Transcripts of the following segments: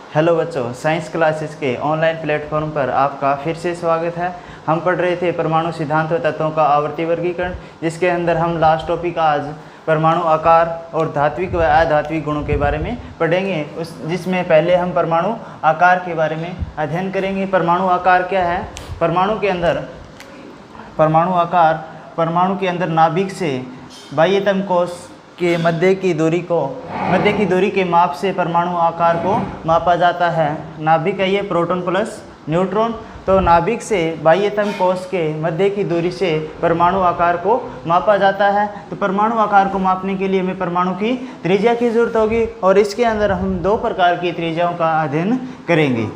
Hello बच्चों, science classes के online platform पर आपका फिर से स्वागत है। हम पढ़ रहे थे परमाणु सिद्धांत व तत्वों का आवर्ती वर्गीकरण, जिसके अंदर हम लास्ट टॉपिक आज परमाणु आकार और धात्विक व अधात्विक गुणों के बारे में पढ़ेंगे। जिसमें पहले हम परमाणु आकार के बारे में अध्ययन करेंगे। परमाणु आकार क्या है? परमाणु के अंदर नाभिक से बाह्यतम कोश के मध्य की दूरी के माप से परमाणु आकार को मापा जाता है। नाभिक है ये प्रोटॉन प्लस न्यूट्रॉन, तो नाभिक से बाह्यतम कोश के मध्य की दूरी से परमाणु आकार को मापा जाता है। तो परमाणु आकार को मापने के लिए हमें परमाणु की त्रिज्या की जरूरत होगी, और इसके अंदर हम दो प्रकार की त्रिज्याओं का अध्ययन करेंगे।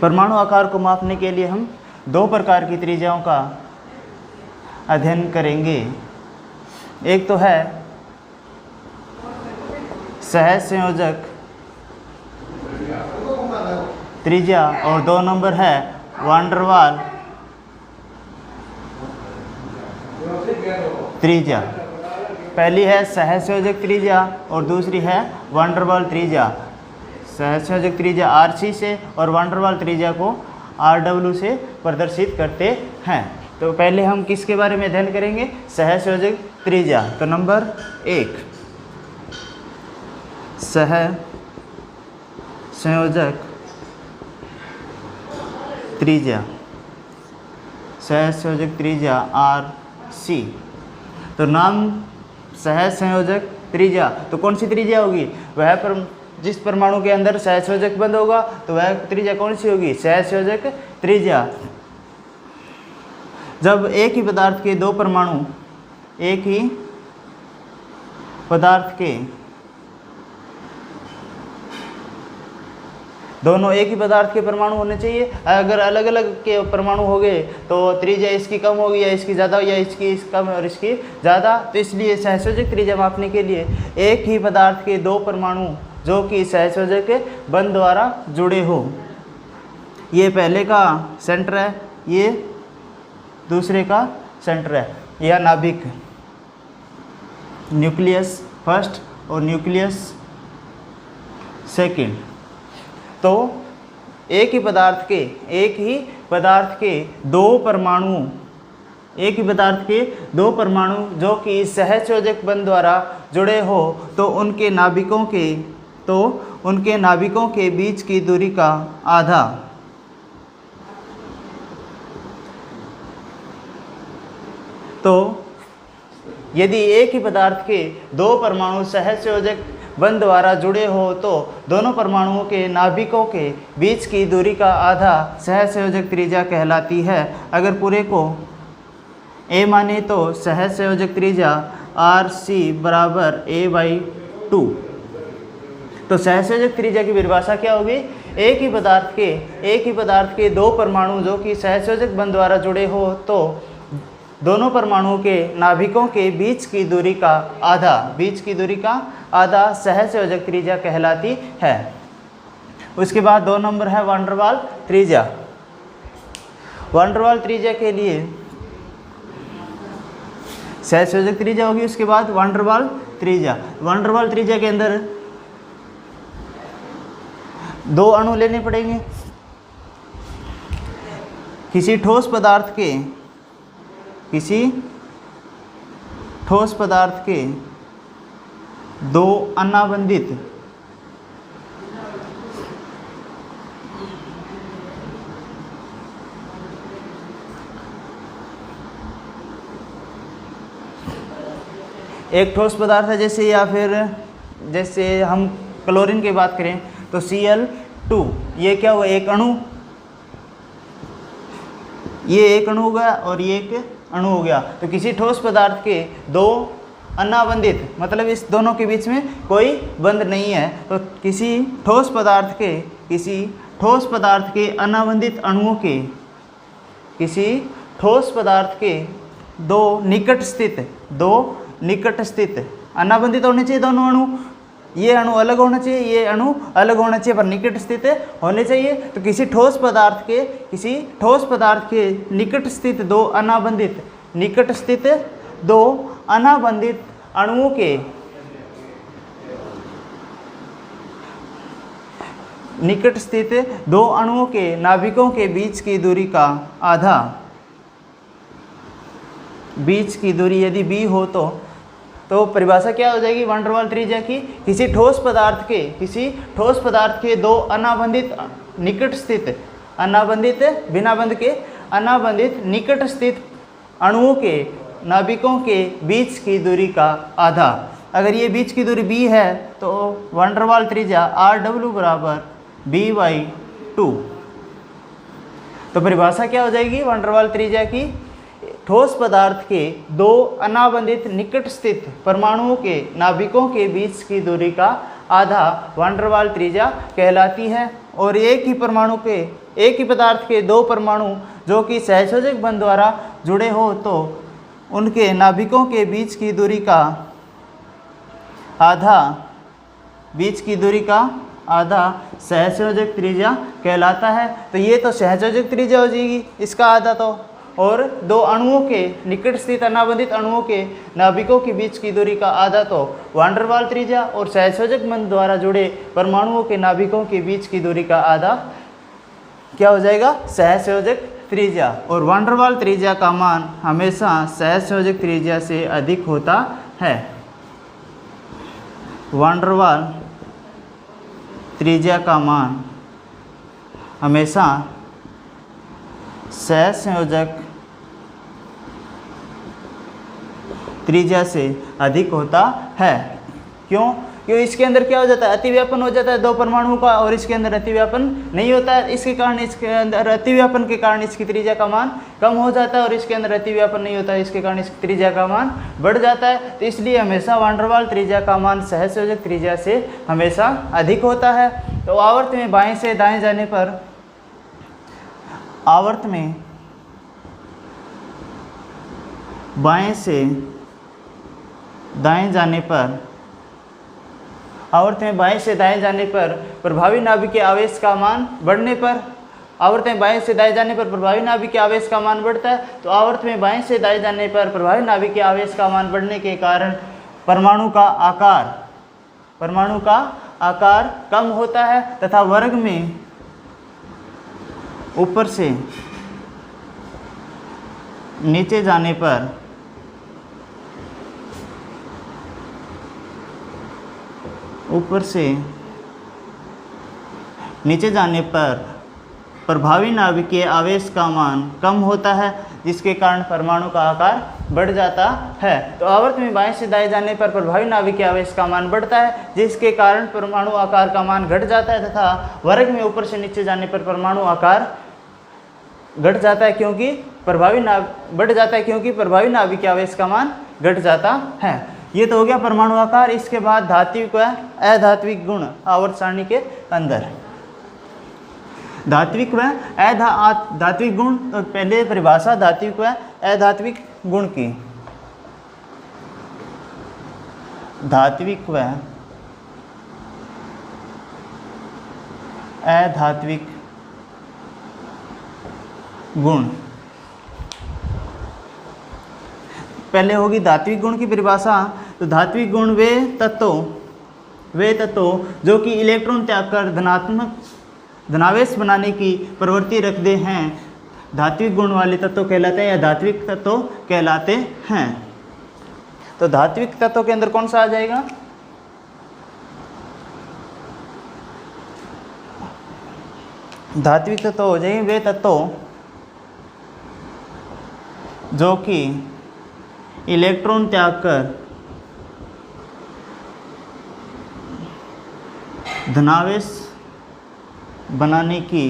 परमाणु आकार को मापने के लिए हम दो प्रकार की त्रिज्याओं का अध्ययन करेंगे। एक तो है सहज संयोजक त्रिज्या और दो नंबर है वान डर वाल त्रिज्या। पहली है सहज संयोजक त्रिज्या और दूसरी है वान डर वाल त्रिज्या। सहज संयोजक त्रिज्या RC से और वान डर वाल त्रिज्या को RW से प्रदर्शित करते हैं। तो पहले हम किसके बारे में अध्ययन करेंगे? सहज संयोजक त्रिज्या। तो नंबर 1 सहज संयोजक त्रिज्या। सहज संयोजक त्रिज्या RC। तो नाम सहज संयोजक त्रिज्या, तो कौन सी त्रिज्या होगी? वह जिस परमाणु के अंदर सहज संयोजक बंद होगा तो वह त्रिज्या कौन सी होगी? सहज संयोजक त्रिज्या। जब एक ही पदार्थ के दो परमाणु एक ही पदार्थ के दोनों एक ही पदार्थ के परमाणु होने चाहिए। अगर अलग अलग के परमाणु हो गए तो त्रिज्या इसकी कम होगी या इसकी ज़्यादा, या इसकी कम और इसकी ज़्यादा। तो इसलिए सहसंयोजक त्रिज्या मापने के लिए एक ही पदार्थ के दो परमाणु जो कि सहसंयोजक बंध द्वारा जुड़े हो, ये पहले का सेंटर है, ये दूसरे का सेंटर है, या नाभिक, न्यूक्लियस फर्स्ट और न्यूक्लियस सेकंड। तो एक ही पदार्थ के दो परमाणु जो कि सहसंयोजक बंध द्वारा जुड़े हो, तो उनके नाभिकों के बीच की दूरी का आधा तो यदि एक ही पदार्थ के दो परमाणु सहसंयोजक बंध द्वारा जुड़े हो तो दोनों परमाणुओं के नाभिकों के बीच की दूरी का आधा सहसंयोजक त्रिज्या कहलाती है। अगर पूरे को A माने तो सहसंयोजक त्रिज्या RC बराबर A/2। तो सहसंयोजक त्रिज्या की परिभाषा क्या होगी? एक ही पदार्थ के दो परमाणु जो कि सहसंयोजक बंध द्वारा जुड़े हो तो दोनों परमाणुओं के नाभिकों के बीच की दूरी का आधा सहसंयोजक त्रिज्या कहलाती है। उसके बाद दो नंबर है वान डर वाल त्रिज्या। वान डर वाल त्रिज्या के लिए सहसंयोजक त्रिज्या होगी, उसके बाद वान डर वाल त्रिज्या। वान डर वाल त्रिज्या के अंदर दो अणु लेने पड़ेंगे। किसी ठोस पदार्थ के दो अनाबंधित एक ठोस पदार्थ है जैसे, या फिर जैसे हम क्लोरीन की बात करें तो Cl2, ये क्या हुआ? एक अणु, ये एक अणु होगा और ये एक अणु हो गया। तो किसी ठोस पदार्थ के दो अनाबंधित, मतलब इस दोनों के बीच में कोई बंध नहीं है, तो किसी ठोस पदार्थ के अनाबंधित अणुओं के, किसी ठोस पदार्थ के दो निकट स्थित अनाबंधित होने चाहिए दोनों अणु। ये अणु अलग होना चाहिए, ये अणु अलग होना चाहिए, पर निकट स्थित होने चाहिए। तो किसी ठोस पदार्थ के निकट स्थित दो अनाबंधित अणुओं के निकट स्थित दो अणुओं के नाभिकों के बीच की दूरी का आधा, बीच की दूरी यदि b हो तो परिभाषा क्या हो जाएगी वान डेर वाल त्रिज्या की। किसी ठोस पदार्थ के दो अनाबंधित निकट स्थित, अनाबंधित बिना बंध के, अनाबंधित निकट स्थित अणुओं के नाभिकों के बीच की दूरी का आधा। अगर ये बीच की दूरी b है तो वान डेर वाल त्रिज्या RW बराबर b/2। तो परिभाषा क्या हो जाएगी वान डेर वाल त्रिज्या की, ठोस पदार्थ के दो अनाबंधित निकट स्थित परमाणुओं के नाभिकों के बीच की दूरी का आधा वान डेर वाल त्रिज्या कहलाती है। और एक ही पदार्थ के दो परमाणु जो कि सहसंयोजक बंध द्वारा जुड़े हो तो उनके नाभिकों के बीच की दूरी का आधा, बीच की दूरी का आधा सहसंयोजक त्रिज्या कहलाता है। तो ये तो सहसंयोजक त्रिज्या हो जाएगी, इसका आधा तो, और दो अणुओं के निकट स्थित अनाबंधित अणुओं के नाभिकों के बीच की दूरी का आधा तो वान डेर वाल त्रिज्या, और सहसंयोजक बंध द्वारा जुड़े परमाणुओं के नाभिकों के बीच की दूरी का आधा क्या हो जाएगा सहसंयोजक त्रिज्या। और वान डेर वाल त्रिज्या का मान हमेशा सहसंयोजक त्रिज्या से अधिक होता है। वान डेर वाल त्रिज्या का मान हमेशा सहसंयोजक त्रिज्या से अधिक होता है। क्यों? क्यों इसके अंदर क्या हो जाता है, अतिव्यापन हो जाता है दो परमाणुओं का, और इसके अंदर अतिव्यापन नहीं होता है। इसके कारण, इसके अंदर अतिव्यापन के कारण इसकी त्रिज्या का मान कम हो जाता है, और इसके अंदर अतिव्यापन नहीं होता है, इसके कारण इसकी त्रिज्या का मान बढ़ जाता है। तो इसलिए हमेशा वान डेर वाल त्रिज्या का मान सहसंयोजक त्रिज्या से हमेशा अधिक होता है। तो आवर्त में बाएं से दाएं जाने पर, आवर्त में बाएं से दाएं जाने पर, आवर्त में बाएं से दाएं जाने पर प्रभावी नाभिक के आवेश का मान बढ़ने पर, आवर्त में बाएं से दाएं जाने पर प्रभावी नाभिक के आवेश का मान बढ़ता है। तो आवर्त में बाएं से दाएं जाने पर प्रभावी नाभिक के आवेश का मान बढ़ने के कारण परमाणु का आकार कम होता है, तथा वर्ग में ऊपर से नीचे जाने पर प्रभावी नाभिक के आवेश का मान कम होता है, जिसके कारण परमाणु का आकार बढ़ जाता है। तो आवर्त में बाएं से दाएं जाने पर प्रभावी नाभिक के आवेश का मान बढ़ता है, जिसके कारण परमाणु आकार का मान घट जाता है, तथा वर्ग में ऊपर से नीचे जाने पर परमाणु आकार घट जाता है, क्योंकि प्रभावी नाभिक के आवेश का मान घट जाता है। ये तो हो गया परमाणु आकार। इसके बाद धात्विक व अधात्विक गुण आवर्त सारणी के अंदर। धात्विक व अधात्विक गुण, तो पहले परिभाषा धात्विक व अधात्विक गुण की। धात्विक व अधात्विक गुण, पहले होगी धात्विक गुण की परिभाषा। तो धात्विक गुण वे तत्व जो कि इलेक्ट्रॉन त्याग कर धनावेश बनाने की प्रवृत्ति रखते हैं, धात्विक गुण वाले तत्व कहलाते हैं या धात्विक तत्व कहलाते हैं। तो धात्विक तत्व के अंदर कौन सा आ जाएगा? धात्विक तत्व हो जाएंगे वे तत्व जो कि इलेक्ट्रॉन त्याग कर धनावेश बनाने की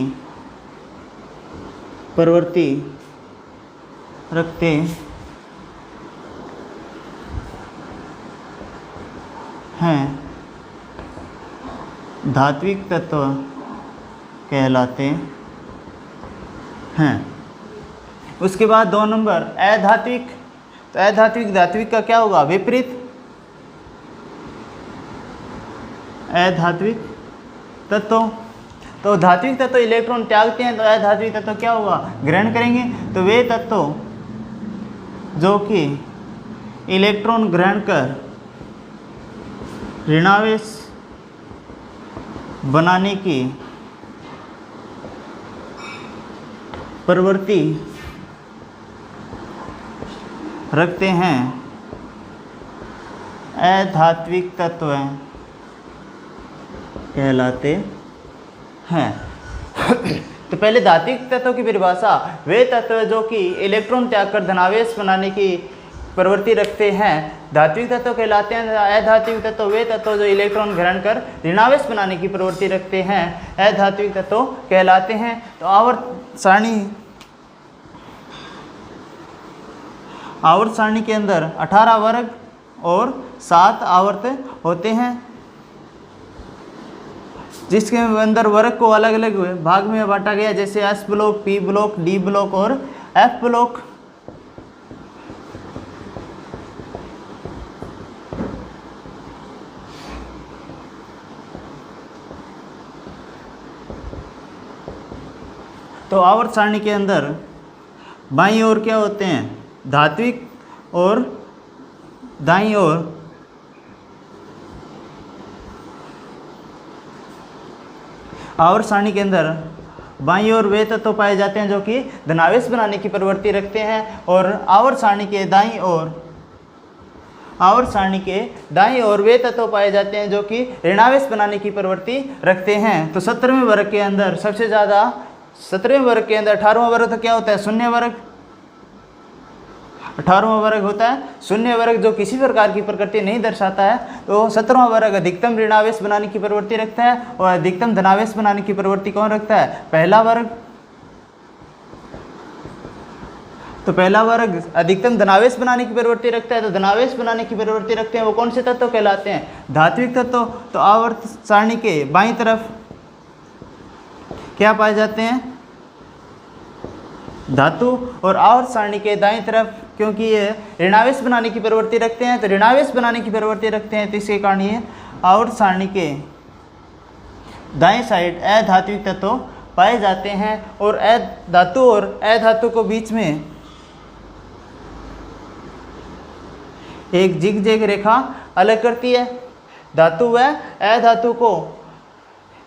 प्रवृत्ति रखते हैं, धात्विक तत्व कहलाते हैं। उसके बाद 2 नंबर अधात्विक। तो अधात्विक धात्विक का क्या होगा? विपरीत। अधात्विक तत्व, तो धात्विक तत्व इलेक्ट्रॉन त्यागते हैं, तो अधात्विक तत्व क्या होगा? ग्रहण करेंगे। तो वे तत्व जो कि इलेक्ट्रॉन ग्रहण कर ऋणावेश बनाने की प्रवृत्ति रखते हैं अधात्विक तत्व कहलाते हैं। तो पहले धात्विक तत्व की परिभाषा, वे तत्व जो कि इलेक्ट्रॉन त्याग कर धनावेश बनाने की प्रवृत्ति रखते हैं धात्विक तत्व कहलाते हैं। अधात्विक तत्व वे तत्व जो इलेक्ट्रॉन ग्रहण कर ऋणावेश बनाने की प्रवृत्ति रखते हैं अधात्विक तत्व कहलाते हैं। तो आवर्त सारणी के अंदर 18 वर्ग और 7 आवर्त होते हैं, जिसके अंदर वर्ग को अलग अलग भाग में बांटा गया, जैसे S block, P block, D block और एफ ब्लॉक। तो आवर्त सारणी के अंदर बाईं ओर क्या होते हैं, धात्विक और दाईं ओर आवर्त सारणी के अंदर बाईं ओर वे तत्व पाए जाते हैं जो कि धनावेश बनाने की प्रवृत्ति रखते हैं, और आवर्त सारणी के दाईं ओर वे तत्व पाए जाते हैं जो कि ऋणावेश बनाने की प्रवृत्ति रखते हैं। तो 17वें वर्ग के अंदर सबसे ज़्यादा 17वें वर्ग के अंदर 18वां वर्ग तो क्या होता है, शून्य वर्ग। 18वां वर्ग होता है शून्य वर्ग जो किसी प्रकार की प्रकृति नहीं दर्शाता है। तो 17वां वर्ग अधिकतम ऋणावेश बनाने की प्रवृत्ति रखता है, और अधिकतम धनावेश बनाने की प्रवृत्ति कौन रखता है, पहला वर्ग। तो पहला वर्ग अधिकतम धनावेश बनाने की प्रवृत्ति रखता है। तो धनावेश बनाने की प्रवृत्ति रखते हैं वो कौन से तत्व कहलाते हैं, धात्विक तत्व। तो आवर्त सारणी के बाईं तरफ क्या पाए जाते हैं, धातु, और आवर्त सारणी के दाईं तरफ क्योंकि ये ऋणावेश बनाने की प्रवृत्ति रखते हैं, तो ऋणावेश बनाने की प्रवृत्ति रखते हैं, तो इसके कारण ये आवर्त सारणी के दाईं साइड अधात्विक तत्व पाए जाते हैं। और धातु और अधातु को बीच में एक जिग-जैग रेखा अलग करती है। धातु व अधातु को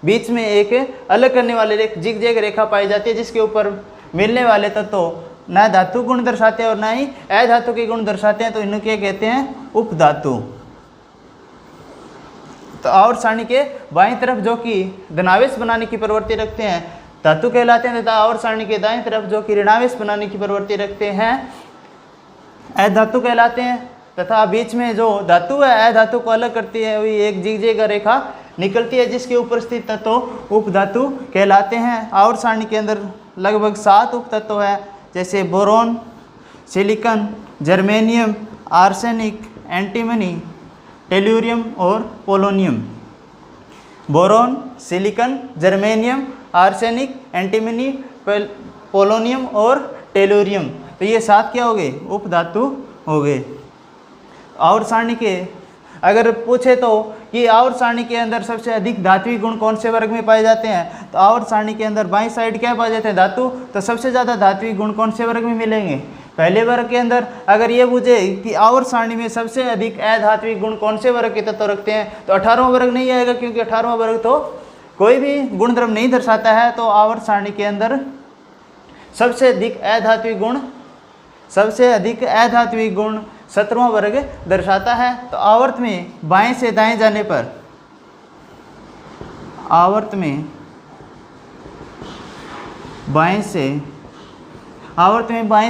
बीच में एक अलग करने वाले जिग-जैग रेखा पाई जाती है, जिसके ऊपर मिलने वाले तत्व न धातु गुण दर्शाते हैं और न ही अधातु के गुण दर्शाते हैं, तो इन्हें क्या कहते हैं, उपधातु। तो आवर्त सारणी के बाईं तरफ जो कि धनावेश बनाने की प्रवृत्ति रखते हैं धातु कहलाते हैं, तथा आवर्त सारणी के दाईं तरफ जो कि ऋणावेश बनाने की प्रवृत्ति रखते हैं अधातु कहलाते हैं। तथा बीच में जो धातु है अधातु को अलग करती है वही एक जिग-जैग रेखा निकलती है, जिसके ऊपर स्थित तत्व उपधातु कहलाते हैं। आवर्त सारणी के अंदर लगभग 7 उपतत्व है, जैसे boron, silicon, germanium, arsenic, antimony, tellurium और polonium. Boron, silicon, germanium, arsenic, antimony, polonium और टेल्यूरियम। तो ये 7 क्या हो गए, उपधातु हो गए। आवर्त सारणी के अगर पूछे तो कि आवर्त सारणी के अंदर सबसे अधिक धात्विक गुण कौन से वर्ग में पाए जाते हैं, तो आवर्त सारणी के अंदर बाईं साइड क्या पाए जाते हैं, धातु। तो सबसे ज़्यादा धात्विक गुण कौन से वर्ग में मिलेंगे, पहले वर्ग के अंदर। अगर ये पूछे कि आवर्त सारणी में सबसे अधिक अधात्विक गुण कौन से वर्ग के तत्व रखते हैं, तो 18वां वर्ग नहीं आएगा, क्योंकि 18वां वर्ग तो कोई भी गुणधर्म नहीं दर्शाता है। तो आवर्त सारणी के अंदर सबसे अधिक अधात्विक गुण 17वां वर्ग दर्शाता है। तो आवर्त में बाएं से दाएं जाने पर, आवर्त में बाएं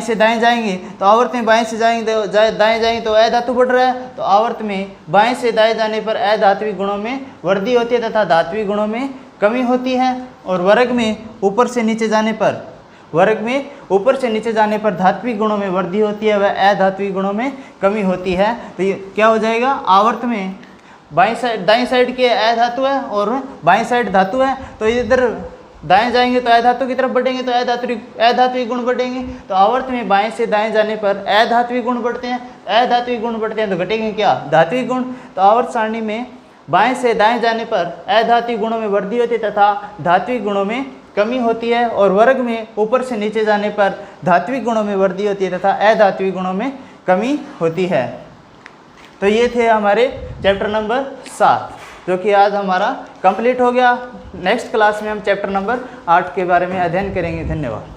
से दाएं जाएंगे, तो आवर्त में बाएं से दाएं जाएंगे तो अधातु बढ़ रहा है। तो आवर्त में बाएं से दाएं जाने पर अधात्विक गुणों में वृद्धि होती है तथा धात्विक गुणों में कमी होती है। और वर्ग में ऊपर से नीचे जाने पर धात्विक गुणों में वृद्धि होती है, वह अधात्विक गुणों में कमी होती है। तो ये क्या हो जाएगा, आवर्त में दाईं साइड के अधातु है और बाईं साइड धातु है, तो इधर दाएं जाएंगे तो अधातु की तरफ बढ़ेंगे, तो अधात्विक गुण बढ़ेंगे। तो आवर्त में बाएं से दाएं जाने पर अधात्विक गुण बढ़ते हैं, तो घटेंगे क्या, धात्विक गुण। तो आवर्त सारणी में बाएं से दाएं जाने पर अधात्विक गुणों में वृद्धि होती है तथा धात्विक गुणों में कमी होती है, और वर्ग में ऊपर से नीचे जाने पर धात्विक गुणों में वृद्धि होती है तथा अधात्विक गुणों में कमी होती है। तो ये थे हमारे चैप्टर नंबर 7, जो कि आज हमारा कंप्लीट हो गया। नेक्स्ट क्लास में हम चैप्टर नंबर 8 के बारे में अध्ययन करेंगे। धन्यवाद।